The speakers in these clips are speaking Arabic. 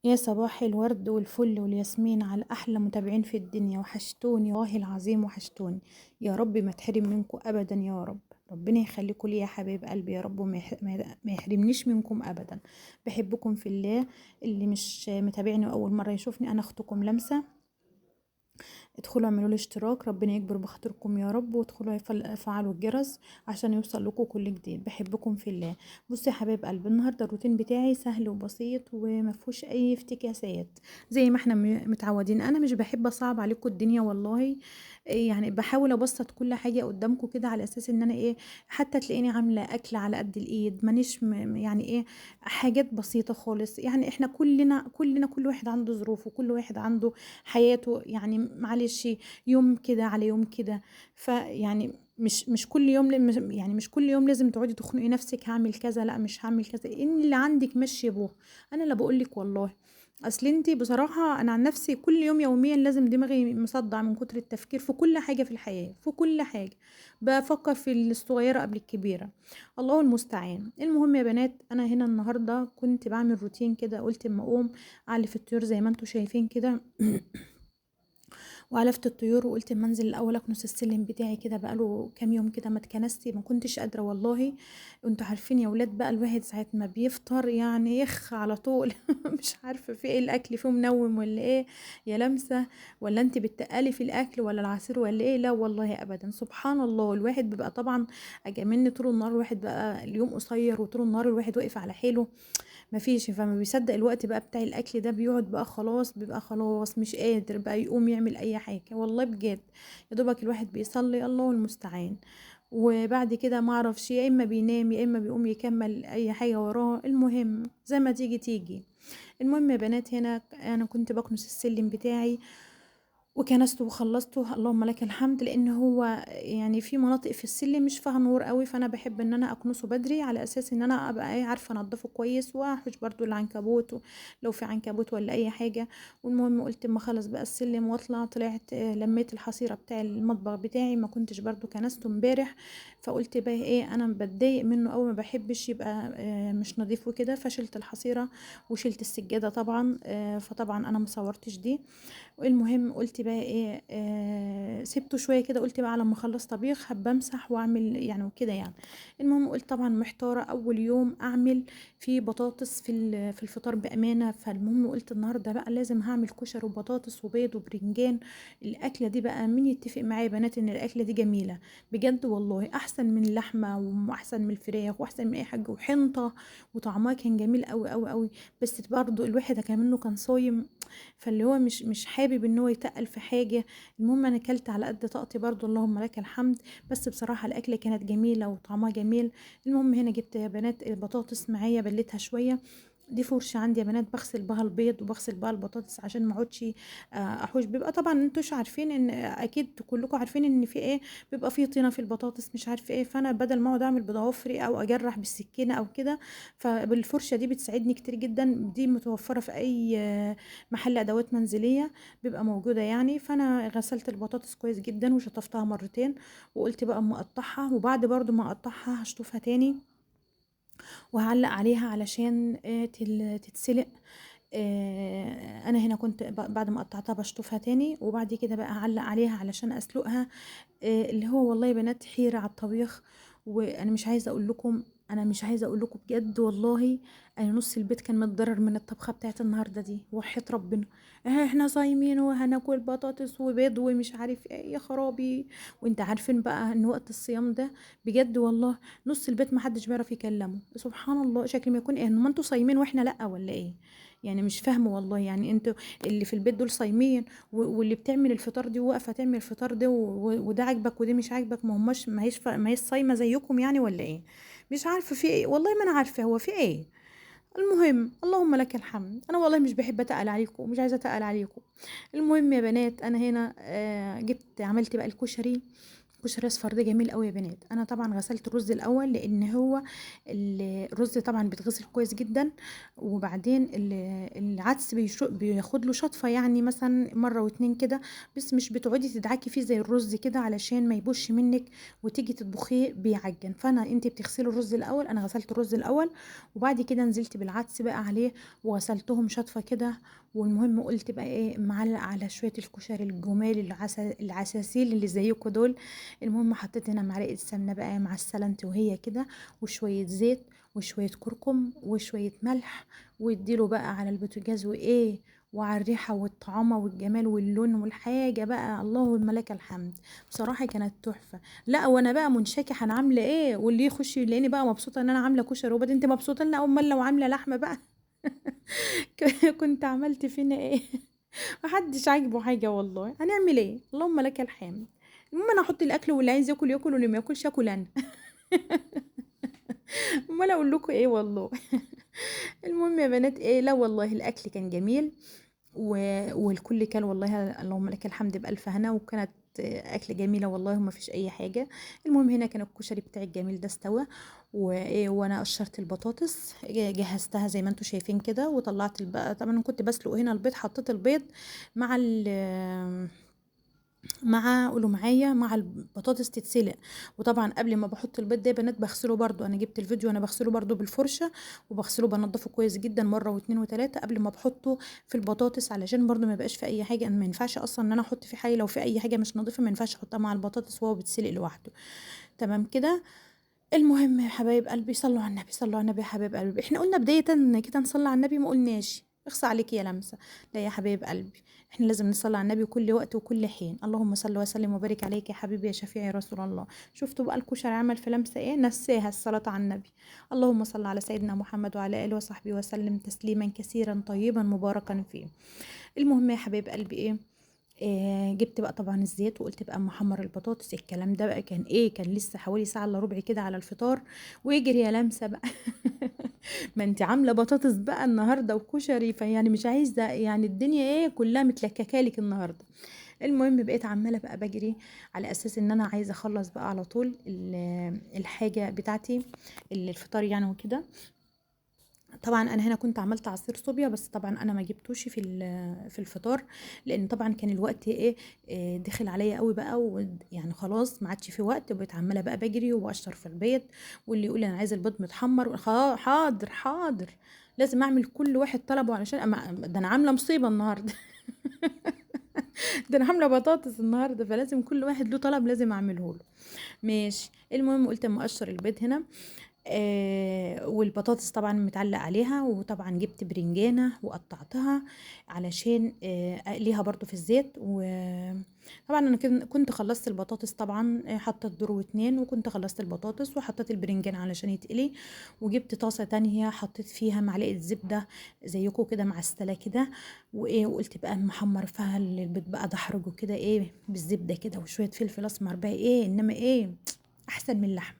يا صباح الورد والفل والياسمين على أحلى متابعين في الدنيا، وحشتوني والله العظيم وحشتوني. يا رب ما تحرم منكم أبدا يا رب. ربنا يخليكم لي يا حبايب قلبي يا رب، ما يحرمنيش منكم أبدا. بحبكم في الله. اللي مش متابعني أول مرة يشوفني، أنا أختكم لمسة. ادخلوا اعملوا لي اشتراك، ربنا يكبر بخاطركم يا رب، وادخلوا فعلوا الجرس عشان يوصل لكم كل جديد. بحبكم في الله. بصي يا حبايب قلبي، النهارده الروتين بتاعي سهل وبسيط وما فيهوش اي افتكاسات، زي ما احنا متعودين. انا مش بحب اصعب عليكم الدنيا والله. يعني بحاول ابسط كل حاجه قدامكم كده، على اساس ان انا ايه، حتى تلاقيني عامله اكل على قد الايد، مانيش يعني ايه، حاجات بسيطه خالص. يعني احنا كلنا كل واحد عنده ظروف، وكل واحد عنده حياته، يعني معلش، يوم كده على يوم كده. فيعني مش كل يوم يعني مش كل يوم لازم تقعدي تخنقي نفسك هعمل كذا، لا مش هعمل كذا، ان اللي عندك مشي بوه. انا لا بقول لك والله. اصل انتي بصراحه، انا عن نفسي كل يوم يوميا لازم دماغي مصدع من كتر التفكير في كل حاجه في الحياه، في كل حاجه بفكر في الصغيره قبل الكبيره. الله المستعان. المهم يا بنات، انا هنا النهارده كنت بعمل روتين كده، قلت اما اقوم اعلف الطيور زي ما انتوا شايفين كده. وعلفت الطيور، وقلت اما انزل الاول اكنس السلم بتاعي كده، بقاله كام يوم كده ما اتكنستي، ما كنتش قادره والله. انتوا عارفين يا ولاد بقى، الواحد ساعه ما بيفطر يعني يخ على طول. مش عارفه في ايه، الاكل فيه منوم ولا ايه يا لمسه؟ ولا انت بتقلي في الاكل ولا العصير ولا ايه؟ لا والله ابدا، سبحان الله. الواحد بيبقى طبعا اجمن طول النهار، الواحد بقى اليوم قصير، وطول النهار الواحد واقف على حيله، مفيش. فما بيصدق الوقت بقى بتاع الاكل ده، بيقعد بقى خلاص، بيبقى خلاص مش قادر بقى يقوم يعمل اي حاجه والله بجد. يا دوبك الواحد بيصلي، الله المستعان. وبعد كده ما اعرفش، يا اما بينام يا اما بيقوم يكمل اي حاجه وراه، المهم زي ما تيجي تيجي. المهم يا بنات، هنا انا كنت بكنس السلم بتاعي وكنسته وخلصته، اللهم لك الحمد. لان هو يعني في مناطق في السلم مش فيها نور قوي، فانا بحب ان انا اكنسه بدري، على اساس ان انا ابقى ايه، عارفه انضفه كويس، واحوش برضو العنكبوت لو في عنكبوت ولا اي حاجه. والمهم قلت اما اخلص بقى السلم واطلع، طلعت لميت الحصيره بتاع المطبخ بتاعي، ما كنتش برضو كنسته امبارح. فقلت بقى ايه، انا بتضايق منه قوي، ما بحبش يبقى مش نظيف وكده. فشلت الحصيره وشلت السجاده طبعا. فطبعا انا مصورتش دي. المهم قلت بقى ايه، سبته شويه كده، قلت بقى لما اخلص طبيخ هبقى امسح واعمل يعني وكده يعني. المهم قلت طبعا محتاره، اول يوم اعمل فيه بطاطس في الفطار بامانه. فالمهم قلت النهارده بقى لازم هعمل كشري وبطاطس وبيض وبرنجان. الاكله دي بقى مين يتفق معايا يا بنات ان الاكله دي جميله بجد والله، احسن من اللحمه واحسن من الفراخ واحسن من اي حاجه، وحنطه، وطعمها كان جميل قوي قوي قوي. بس برضه الواحد كمان كان صايم، فاللي هو مش حابب ان هو يتقل في حاجه. المهم انا اكلت على قد طاقتي برضو، اللهم لك الحمد. بس بصراحه الاكله كانت جميله وطعمها جميل. المهم هنا جبت يا بنات البطاطس معايا، بليتها شويه. دي فرشة عندي يا بنات، بغسل بها البيض وبغسل بها البطاطس عشان ما اقعدش احوش. بيبقى طبعا انتوش عارفين ان اكيد كلكم عارفين ان في ايه، بيبقى فيه طينة في البطاطس مش عارف ايه. فانا بدل ما اقعد اعمل بضوافري او اجرح بالسكينة او كده، فبالفرشة دي بتساعدني كتير جدا. دي متوفرة في اي محل ادوات منزليه، بيبقى موجوده يعني. فانا غسلت البطاطس كويس جدا وشطفتها مرتين، وقلت بقى اما اقطعها، وبعد برضو ما اقطعها هشطفها تاني وهعلق عليها علشان تتسلق. انا هنا كنت بعد ما قطعتها بشطفها تاني، وبعد كده بقى هعلق عليها علشان اسلقها. اللي هو والله يا بنات حيرة على الطبيخ. وانا مش عايزه اقول لكم، انا مش عايزه اقول لكم بجد والله. انا نص البيت كان متضرر من الطبخه بتاعت النهارده دي، وحياة ربنا. احنا صايمين وهناكل بطاطس وبيض ومش عارف ايه يا خرابي. وانت عارفين بقى ان وقت الصيام ده بجد والله نص البيت ما حدش بيعرف يكلمه. سبحان الله، شكل ما يكون ايه، ما انتوا صايمين واحنا لا ولا ايه؟ يعني مش فاهمه والله. يعني انتوا اللي في البيت دول صايمين، واللي بتعمل الفطار دي واقفه تعمل الفطار ده، وده عاجبك ودي مش عاجبك، ما هماش ما هيش صايمه زيكم يعني ولا ايه؟ مش عارفه في ايه والله، ما انا عارفه هو في ايه. المهم اللهم لك الحمد. انا والله مش بحب اتقل عليكم ومش عايزه اتقل عليكم. المهم يا بنات، انا هنا جبت عملت بقى الكشري. كشري اصفر ده جميل قوي يا بنات. انا طبعا غسلت الرز الاول، لان هو الرز طبعا بيتغسل كويس جدا، وبعدين العدس بياخد له شطفه، يعني مثلا مره واتنين كده، بس مش بتقعدي تدعكي فيه زي الرز كده علشان ما يبوش منك وتيجي تطبخيه بيعجن. انت بتغسلي الرز الاول، انا غسلت الرز الاول وبعد كده نزلت بالعدس بقى عليه وغسلتهم شطفه كده. والمهم قلت بقى ايه، معلقه على شويه الكشري الجمال العساسيل اللي زيكم دول. المهم حطيت هنا معلقه سمنه بقى مع السلنت وهي كده، وشويه زيت وشويه كركم وشويه ملح، واديله بقى على البوتاجاز وايه، وعلى الريحه والطعامه والجمال واللون والحاجه بقى، اللهم لك الحمد. بصراحه كانت تحفه. لا وانا بقى منشكحه انا عامله ايه، واللي يخش يلاقيني بقى مبسوطه ان انا عامله كشري، وبعدين انت مبسوطه؟ لا امال لو عامله لحمه بقى كنت عملت فينا ايه؟ محدش عاجبه حاجه والله، هنعمل ايه، اللهم لك الحمد. المهم انا احط الاكل، واللي عايز ياكل ياكل، واللي ما ياكلش ياكل انا. امال اقول لكم ايه والله. المهم يا بنات ايه، لا والله الاكل كان جميل و... والكل كان والله اللهم لك الحمد بألف هنا، وكانت أكلة جميلة والله وما فيش أي حاجة. المهم هنا كان الكشري بتاعي الجميل ده استوى، وأنا قشرت البطاطس جهزتها زي ما انتم شايفين كده، وطلعت بقى طبعا أنا كنت بسلق هنا البيض، حطيت البيض مع مع قولوا معايا مع البطاطس تتسلق. وطبعا قبل ما بحط البيض ده يا بنات بغسله برضو، انا جبت الفيديو انا بغسله برضو بالفرشه، وبغسله بنضفه كويس جدا مره واتنين وتلاته قبل ما بحطه في البطاطس، علشان برضو ما يبقاش في اي حاجه. انا ما ينفعش اصلا ان انا احط في حاجه، لو في اي حاجه مش نظيفه ما ينفعش احطها مع البطاطس وهو بيتسلق لوحده. تمام كده. المهم يا حبايب قلبي، صلوا على النبي، صلوا على النبي يا حبايب قلبي. احنا قلنا بداية كده نصلي على النبي؟ ما قلناش. اخصى عليك يا لمسة. لا يا حبايب قلبي، احنا لازم نصلي على النبي كل وقت وكل حين. اللهم صل وسلم وبارك عليك يا حبيبي يا شفيعي يا رسول الله. شفتوا بقى الكشري عمل في لمسة ايه؟ نساها الصلاة على النبي. اللهم صل على سيدنا محمد وعلى اله وصحبه وسلم تسليما كثيرا طيبا مباركا فيه. المهم يا حبايب قلبي ايه، جبت بقى طبعا الزيت، وقلت بقى اما احمر البطاطس. الكلام ده بقى كان ايه، كان لسه حوالي ساعه الا ربع كده على الفطار. ويجري يا لمسه بقى. ما انت عامله بطاطس بقى النهارده وكشري، فيعني مش عايزه يعني الدنيا ايه كلها متلككالك النهارده. المهم بقيت عماله بقى بجري على اساس ان انا عايزه اخلص بقى على طول الحاجه بتاعتي، الفطار يعني وكده. طبعا انا هنا كنت عملت عصير صوبيا، بس طبعا انا ما جبتوش في الفطار، لان طبعا كان الوقت ايه، دخل عليا قوي بقى، ويعني خلاص ما عادش في وقت، وبقيت عماله بقى بجري واشطر في البيض. واللي يقول لي انا عايزه البيض متحمر، حاضر حاضر، لازم اعمل كل واحد طلبه، علشان ده انا عامله مصيبه النهارده. ده انا عامله بطاطس النهارده، فلازم كل واحد له طلب لازم اعمله له. ماشي. المهم قلت اما اقشر البيض هنا، والبطاطس طبعا متعلق عليها، وطبعا جبت برنجانة وقطعتها علشان اقليها برضو في الزيت. وطبعا انا كنت خلصت البطاطس طبعا، حطيت دور واتنين، وكنت خلصت البطاطس وحطيت البرنجان علشان يتقلي. وجبت طاسة تانية حطيت فيها معلقة زبدة زيكم كده معسلة كده، وايه، وقلت بقى محمر فيها البيض بقى دحرجه كده ايه بالزبدة كده وشوية فلفل اسمر بقى ايه، انما ايه احسن من اللحم.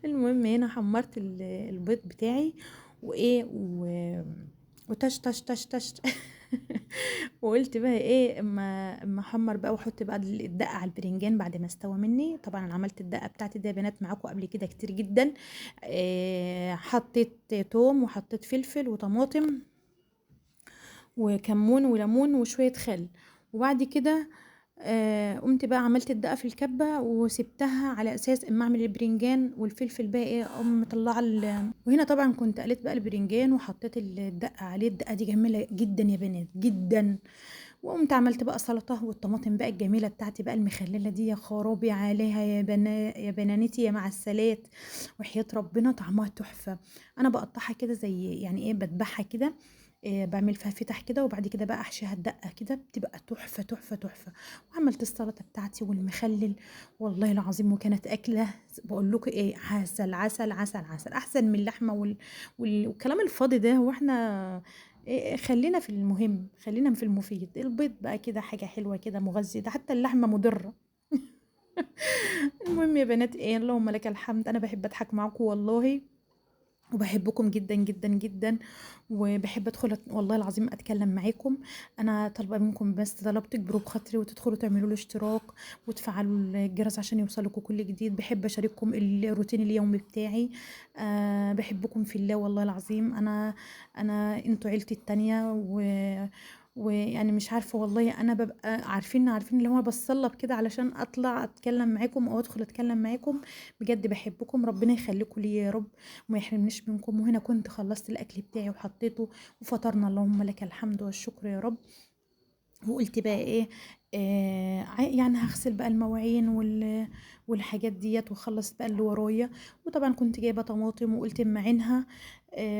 المهم هنا حمرت البيض بتاعي وايه وتش تش تش تش. وقلت بقى ايه، اما احمر بقى واحط بقى الدقه على البرنجان بعد ما استوى مني. طبعا انا عملت الدقه بتاعتي دي يا بنات معاكم قبل كده كتير جدا. حطيت توم وحطيت فلفل وطماطم وكمون وليمون وشويه خل. وبعد كده قمت بقى عملت الدقة في الكبة وسبتها على اساس اما اعمل البرنجان والفلفل بقى ايه اقوم مطلعه وهنا طبعا كنت قليت بقى البرنجان وحطيت الدقة عليه. الدقة دي جميلة جدا يا بنات جدا. وقمت عملت بقى سلطة، والطماطم بقى الجميلة بتاعتي بقى المخللة دي، يا خرابي عليها يا بنانتي يا معسلات. وحياة ربنا طعمها تحفة. انا بقطعها كده زي يعني ايه، بذبحها كده، بعمل فيها فتح كده، وبعد كده بقى احشيها الدقه كده بتبقى تحفه تحفه تحفه. وعملت السلطه بتاعتي والمخلل، والله العظيم وكانت اكله بقول لكم ايه، عسل عسل عسل عسل، احسن من اللحمه والكلام الفاضي ده. واحنا إيه، خلينا في المهم، خلينا في المفيد. البيض بقى كده حاجه حلوه كده مغذي، ده حتى اللحمه مضره. المهم يا بنات ايه، اللهم لك الحمد، انا بحب اضحك معاكم والله. وباحبكم جدًا، جدًا، جدًا، وباحب أدخل والله العظيم أتكلّم معاكم. أنا طالبة منكم بس طلب تجبروا بخاطري وتدخلوا تعملوا لي اشتراك وتفعّلوا الجرس عشان يوصلكم كل جديد. باحب أشارككم الروتين اليومي بتاعي. باحبكم في الله والله العظيم. أنا أنتم عيلتي التانية، ويعني مش عارفة والله، أنا بابقى عارفين اللي هو باتسلّط كده علشان أطلع أتكلّم معاكم أو أدخل أتكلّم معاكم. بجد باحبكم، ربنا يخلّيكم ليّا يا رب وما يحرمنيش منكم. وهنا كنت خلصت الاكل بتاعي وحطيته وفطرنا، اللهم لك الحمد والشكر يا رب. وقلت بقى ايه، يعني هغسل بقى المواعين والحاجات ديت واخلص بقى اللي ورايا. وطبعا كنت جايبه طماطم وقلت اما اعينها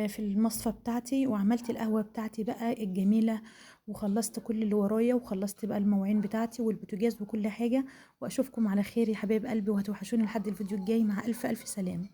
في المصفى بتاعتي، وعملت القهوه بتاعتي بقى الجميله. وخلصت كل اللي ورايا وخلصت بقى المواعين بتاعتي والبوتاجاز وكل حاجه. واشوفكم على خير يا حبايب قلبي، وهتوحشوني لحد الفيديو الجاي. مع الف الف سلامه.